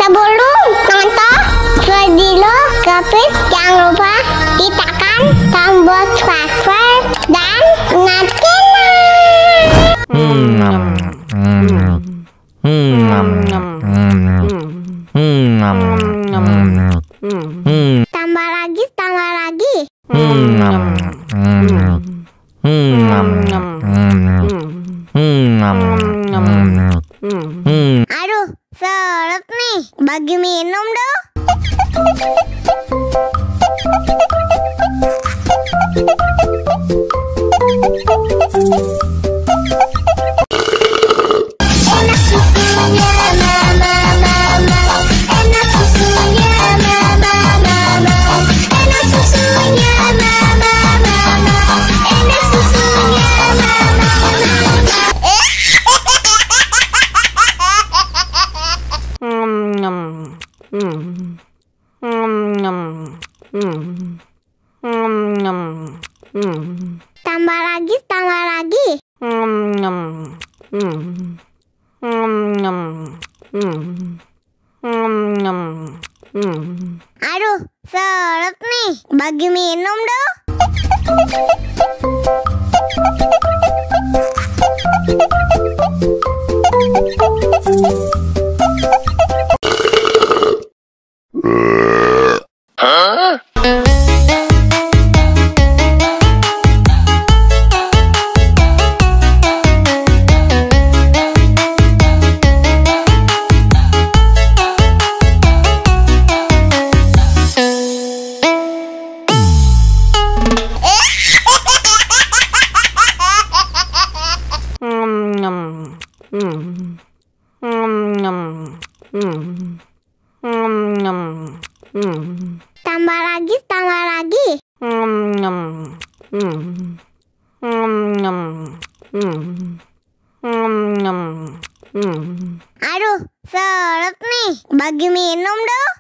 Sebelum nonton video Gapit, jangan lupa tekan tombol subscribe dan nyalakan. Tambah lagi. Aduh, seret nih. Bagi minum dong. Enak susunya mama, enak susunya mama, enak susunya mama, enak susunya mama. Tambah lagi. Aduh, seret nih. Bagi minum dong. Tambah lagi. Aduh, seret nih. Bagi minum dong.